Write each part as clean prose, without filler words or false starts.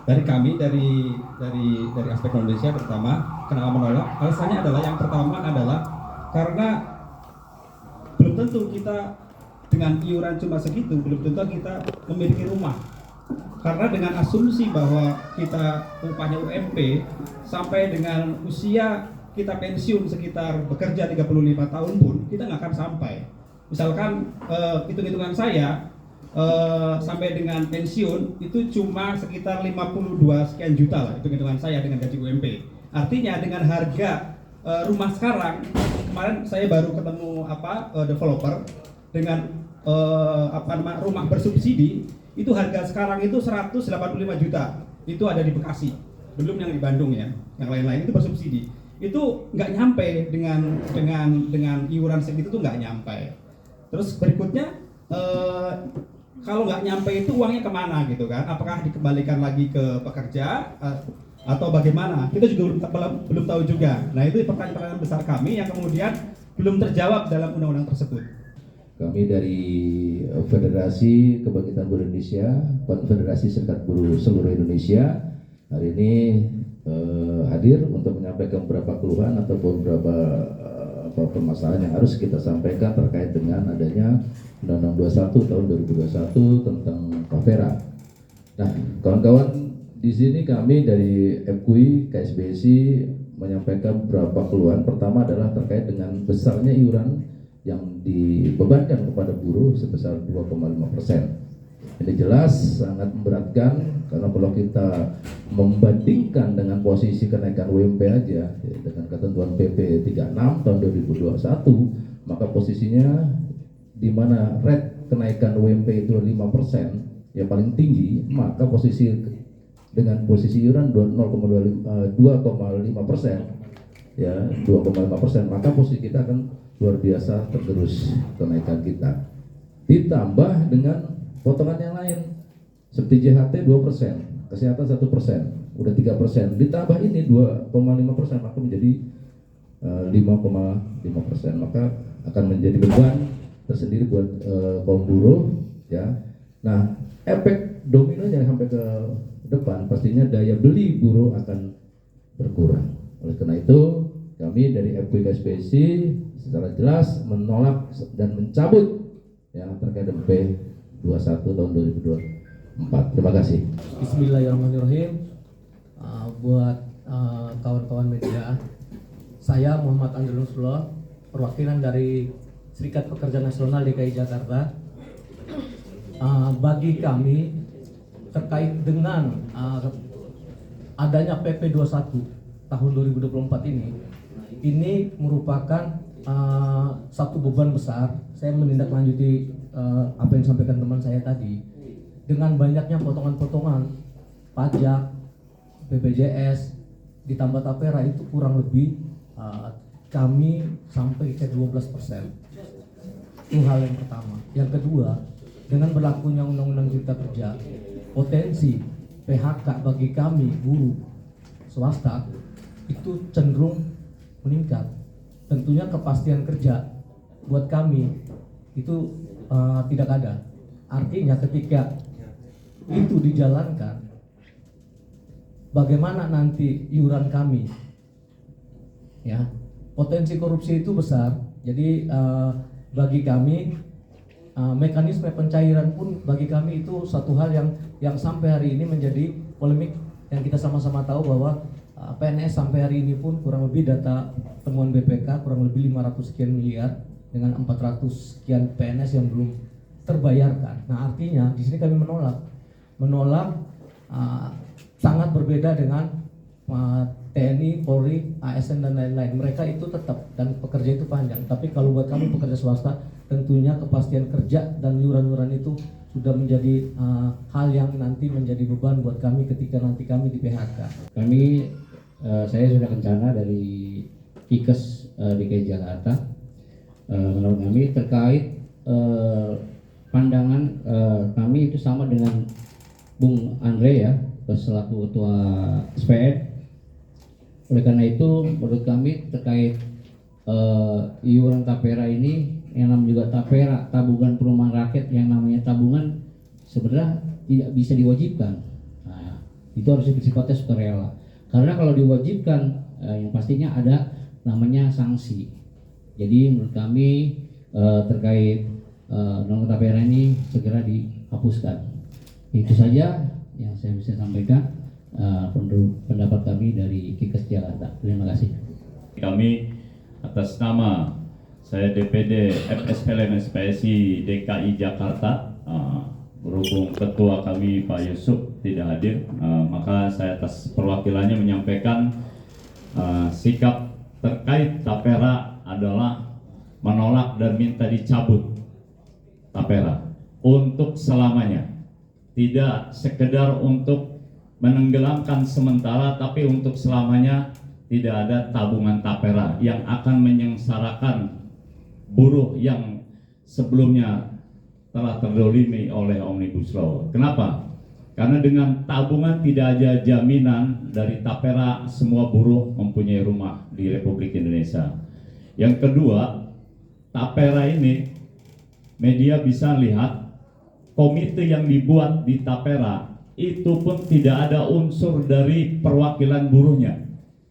Dari kami dari aspek Indonesia pertama, kenapa menolak? Alasannya adalah yang pertama adalah karena belum tentu kita dengan iuran cuma segitu, belum tentu kita memiliki rumah. Karena dengan asumsi bahwa kita upahnya UMP sampai dengan usia kita pensiun sekitar bekerja 35 tahun pun kita nggak akan sampai. Misalkan hitung-hitungan saya sampai dengan pensiun itu cuma sekitar 52 sekian juta lah hitung-hitungan saya dengan gaji UMP. Artinya dengan harga rumah sekarang, kemarin saya baru ketemu developer dengan rumah bersubsidi, itu harga sekarang itu 185 juta. Itu ada di Bekasi, belum yang di Bandung ya. Yang lain-lain itu bersubsidi. Itu nggak nyampe dengan iuran segitu tuh nggak nyampe. Terus berikutnya kalau nggak nyampe itu uangnya kemana gitu kan? Apakah dikembalikan lagi ke pekerja atau bagaimana? Kita juga belum tahu juga. Nah itu pertanyaan besar kami yang kemudian belum terjawab dalam undang-undang tersebut. Kami dari Federasi Kebangkitan Buruh Indonesia, Konfederasi Serikat Buruh seluruh Indonesia, hari ini hadir untuk menyampaikan beberapa keluhan ataupun beberapa permasalahan yang harus kita sampaikan terkait dengan adanya Undang-Undang 21 tahun 2021 tentang Tapera. Nah, kawan-kawan, di sini kami dari FKUI KSBSI menyampaikan beberapa keluhan. Pertama adalah terkait dengan besarnya iuran yang dibebankan kepada buruh sebesar 2,5%. Ini jelas sangat memberatkan karena kalau kita membandingkan dengan posisi kenaikan UMP aja dengan ketentuan PP 36 tahun 2021, maka posisinya di mana rate kenaikan UMP itu 5% yang paling tinggi, maka posisi dengan posisi iuran 2,5% ya 2,5%, maka posisi kita akan luar biasa tergerus kenaikan kita. Ditambah dengan potongan yang lain seperti JHT 2%, kesehatan 1%, udah 3%. Ditambah ini 2,5%, maka menjadi 5,5%. Maka akan menjadi beban tersendiri buat kaum buruh ya. Nah, efek dominonya sampai ke depan pastinya daya beli buruh akan berkurang. Oleh karena itu kami dari FKUI KSBSI secara jelas menolak dan mencabut yang terkait dengan P21 tahun 2024. Terima kasih. Bismillahirrahmanirrahim. Buat kawan-kawan media, saya Muhammad Andri Nusrullah, perwakilan dari Serikat Pekerja Nasional DKI Jakarta. Bagi kami terkait dengan adanya PP 21 tahun 2024 ini merupakan satu beban besar. Saya menindaklanjuti apa yang disampaikan teman saya tadi. Dengan banyaknya potongan-potongan pajak, BPJS, ditambah tapera itu kurang lebih kami sampai ke 12%. Itu hal yang pertama. Yang kedua, dengan berlakunya Undang-Undang Cipta Kerja, potensi PHK bagi kami buruh swasta itu cenderung meningkat. Tentunya kepastian kerja buat kami itu tidak ada. Artinya ketika itu dijalankan, bagaimana nanti iuran kami? Ya, potensi korupsi itu besar. Jadi bagi kami mekanisme pencairan pun bagi kami itu satu hal yang sampai hari ini menjadi polemik, yang kita sama-sama tahu bahwa PNS sampai hari ini pun kurang lebih data temuan BPK kurang lebih 500 sekian miliar dengan 400 sekian PNS yang belum terbayarkan. Nah, artinya di sini kami menolak sangat berbeda dengan TNI, Polri, ASN dan lain-lain. Mereka itu tetap dan pekerja itu panjang. Tapi kalau buat kami pekerja swasta, tentunya kepastian kerja dan iuran-iuran itu sudah menjadi hal yang nanti menjadi beban buat kami ketika nanti kami di PHK. Saya sudah kencana dari IKES DKI Jakarta. Menurut kami terkait pandangan kami itu sama dengan Bung Andre ya, selaku Ketua SPN. Oleh karena itu menurut kami terkait iuran tapera ini, yang namanya juga tapera, tabungan perumahan rakyat, yang namanya tabungan sebenarnya tidak bisa diwajibkan. Nah, Itu harus sifatnya sukarela. Karena kalau diwajibkan, yang pastinya ada namanya sanksi. Jadi menurut kami terkait undang-undang tapera ini segera dihapuskan. Itu saja yang saya bisa sampaikan menurut pendapat kami dari Kikes Jakarta. Terima kasih. Kami atas nama saya DPD FSPLM SPSI DKI Jakarta, berhubung ketua kami Pak Yusuf tidak hadir, maka saya atas perwakilannya menyampaikan sikap terkait tapera adalah menolak dan minta dicabut tapera untuk selamanya, tidak sekedar untuk menenggelamkan sementara, tapi untuk selamanya tidak ada tabungan tapera yang akan menyengsarakan buruh yang sebelumnya telah terdolimi oleh Omnibus Law. Kenapa? Karena dengan tabungan tidak ada jaminan dari tapera semua buruh mempunyai rumah di Republik Indonesia. Yang kedua, tapera ini media bisa lihat komite yang dibuat di tapera itu pun tidak ada unsur dari perwakilan buruhnya.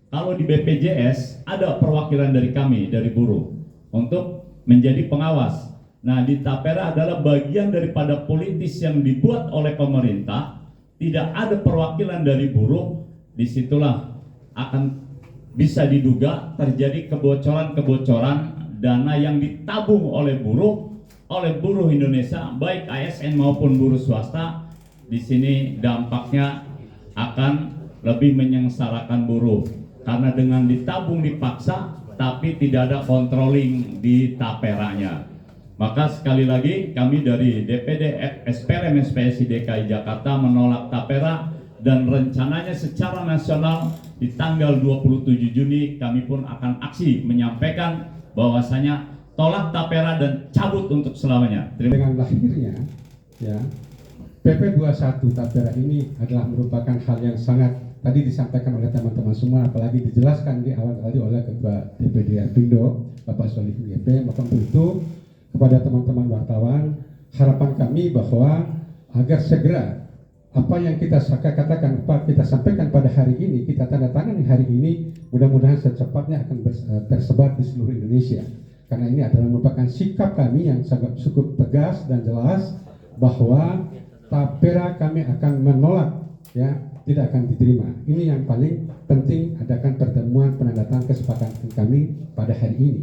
Kalau di BPJS ada perwakilan dari kami, dari buruh, untuk menjadi pengawas. Nah, di tapera adalah bagian daripada politis yang dibuat oleh pemerintah, tidak ada perwakilan dari buruh. Disitulah akan bisa diduga terjadi kebocoran-kebocoran dana yang ditabung oleh buruh Indonesia, baik ASN maupun buruh swasta. Di sini dampaknya akan lebih menyengsarakan buruh, karena dengan ditabung dipaksa, tapi tidak ada controlling di taperanya. Maka sekali lagi kami dari DPD FSPLM SPSI DKI Jakarta menolak tapera, dan rencananya secara nasional di tanggal 27 Juni kami pun akan aksi menyampaikan bahwasanya tolak tapera dan cabut untuk selamanya. Dengan lahirnya ya PP 21 tapera ini adalah merupakan hal yang sangat tadi disampaikan oleh teman-teman semua, apalagi dijelaskan di awal tadi oleh Ketua DPD Apindo Bapak Solihin YP. Maka untuk itu kepada teman-teman wartawan, harapan kami bahwa agar segera apa yang kita katakan, apa kita sampaikan pada hari ini, kita tanda tangan di hari ini, mudah-mudahan secepatnya akan tersebar di seluruh Indonesia. Karena ini adalah merupakan sikap kami yang sangat cukup tegas dan jelas bahwa tapera kami akan menolak, ya, tidak akan diterima. Ini yang paling penting, adakan pertemuan penandatangan kesepakatan kami pada hari ini.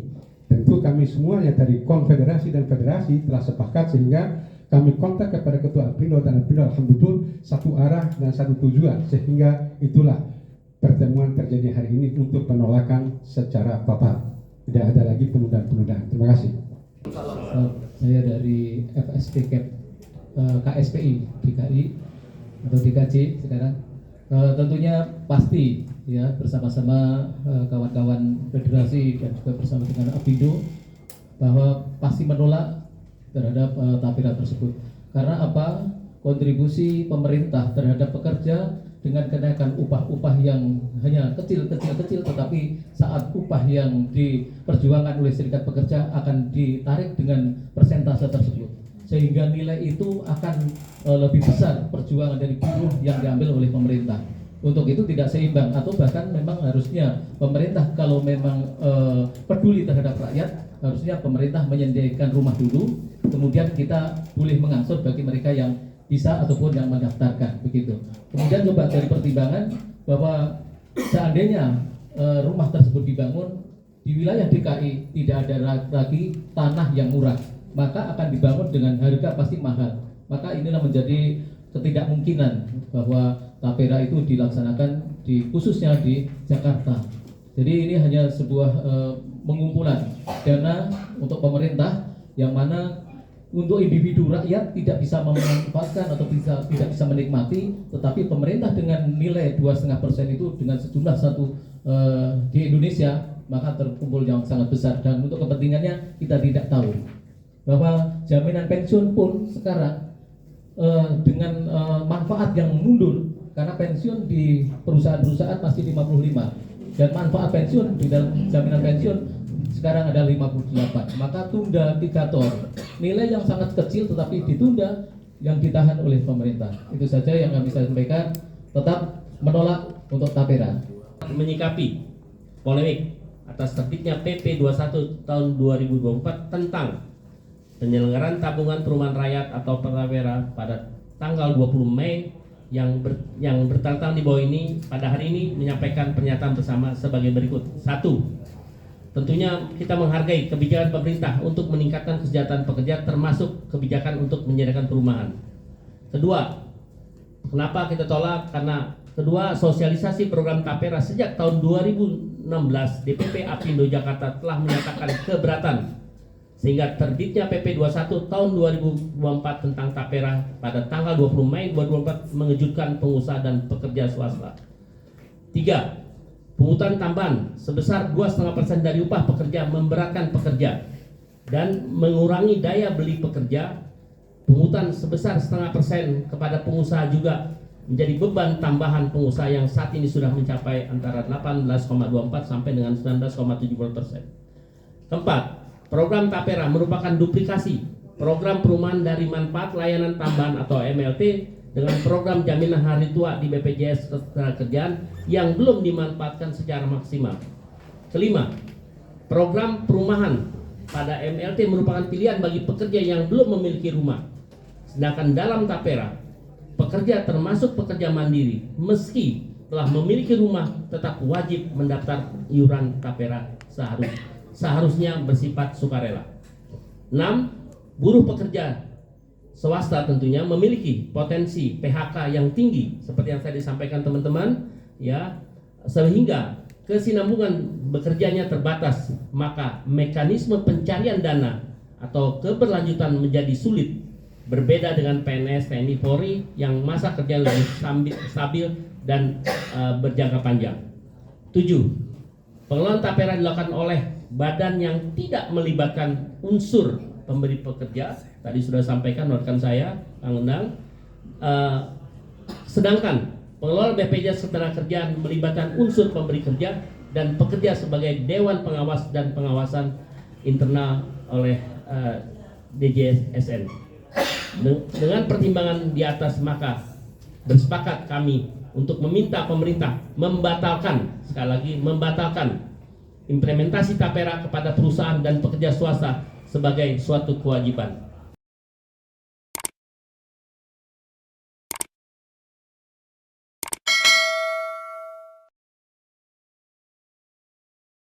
Tentu kami semuanya dari konfederasi dan federasi telah sepakat, sehingga kami kontak kepada Ketua Apindo, dan Apindo alhamdulillah satu arah dan satu tujuan, sehingga itulah pertemuan terjadi hari ini untuk penolakan secara total. Tidak ada lagi penundaan-penundaan. Terima kasih. Saya dari FSDK KSPI DKI atau DKJ sekarang. Tentunya pasti ya bersama-sama kawan-kawan federasi dan juga bersama dengan Apindo bahwa pasti menolak terhadap tapera tersebut. Karena apa? Kontribusi pemerintah terhadap pekerja dengan kenaikan upah-upah yang hanya kecil, tetapi saat upah yang diperjuangkan oleh serikat pekerja akan ditarik dengan persentase tersebut, sehingga nilai itu akan lebih besar perjuangan dari buruh yang diambil oleh pemerintah. Untuk itu tidak seimbang, atau bahkan memang harusnya pemerintah kalau memang peduli terhadap rakyat, harusnya pemerintah menyediakan rumah dulu, kemudian kita boleh mengangsur bagi mereka yang bisa ataupun yang mendaftarkan, begitu. Kemudian coba dari pertimbangan bahwa seandainya rumah tersebut dibangun di wilayah DKI, tidak ada lagi tanah yang murah, maka akan dibangun dengan harga pasti mahal. Maka inilah menjadi ketidakmungkinan bahwa tapera itu dilaksanakan khususnya di Jakarta. Jadi ini hanya sebuah pengumpulan dana untuk pemerintah, yang mana untuk individu rakyat tidak bisa memanfaatkan atau tidak bisa menikmati, tetapi pemerintah dengan nilai 2,5% itu dengan sejumlah satu di Indonesia, maka terkumpul yang sangat besar, dan untuk kepentingannya kita tidak tahu. Bahwa jaminan pensiun pun sekarang dengan manfaat yang mundur, karena pensiun di perusahaan-perusahaan masih 55, dan manfaat pensiun di dalam jaminan pensiun sekarang ada 58, maka tunda 3 tahun. Nilai yang sangat kecil tetapi ditunda, yang ditahan oleh pemerintah. Itu saja yang kami sampaikan. Tetap menolak untuk tapera. Menyikapi polemik atas terbitnya PP 21 tahun 2024 tentang penyelenggaraan tabungan perumahan rakyat atau tapera pada tanggal 20 Mei yang bertanggal di bawah ini pada hari ini menyampaikan pernyataan bersama sebagai berikut. 1. Tentunya kita menghargai kebijakan pemerintah untuk meningkatkan kesejahteraan pekerja termasuk kebijakan untuk menyediakan perumahan. Kedua, kenapa kita tolak? Karena kedua, sosialisasi program tapera sejak tahun 2016 DPP Apindo Jakarta telah menyatakan keberatan sehingga terbitnya PP 21 tahun 2024 tentang tapera pada tanggal 20 Mei 2024 mengejutkan pengusaha dan pekerja swasta. 3. Pungutan tambahan sebesar 2,5% dari upah pekerja memberatkan pekerja dan mengurangi daya beli pekerja. Pungutan sebesar 0,5% kepada pengusaha juga menjadi beban tambahan pengusaha yang saat ini sudah mencapai antara 18,24 sampai dengan 19,70%. Keempat, program tapera merupakan duplikasi program perumahan dari manfaat layanan tambahan atau MLT dengan program jaminan hari tua di BPJS Ketenagakerjaan yang belum dimanfaatkan secara maksimal. Kelima, program perumahan pada MLT merupakan pilihan bagi pekerja yang belum memiliki rumah. Sedangkan dalam tapera, pekerja termasuk pekerja mandiri meski telah memiliki rumah tetap wajib mendaftar iuran tapera seharusnya bersifat sukarela. 6. Buruh pekerja swasta tentunya memiliki potensi PHK yang tinggi seperti yang tadi disampaikan teman-teman ya, sehingga kesinambungan bekerjanya terbatas, maka mekanisme pencarian dana atau keberlanjutan menjadi sulit. Berbeda dengan PNS, TNI, Polri yang masa kerja lebih stabil dan berjangka panjang. 7. Pengelolaan tapera dilakukan oleh badan yang tidak melibatkan unsur pemberi pekerja. Tadi sudah sampaikan rekan saya, Kang Endang. Sedangkan pengelola BPJS Ketenagakerjaan melibatkan unsur pemberi kerja dan pekerja sebagai dewan pengawas dan pengawasan internal oleh DJSN. Dengan pertimbangan di atas, maka bersepakat kami untuk meminta pemerintah membatalkan, sekali lagi membatalkan implementasi tapera kepada perusahaan dan pekerja swasta sebagai suatu kewajiban.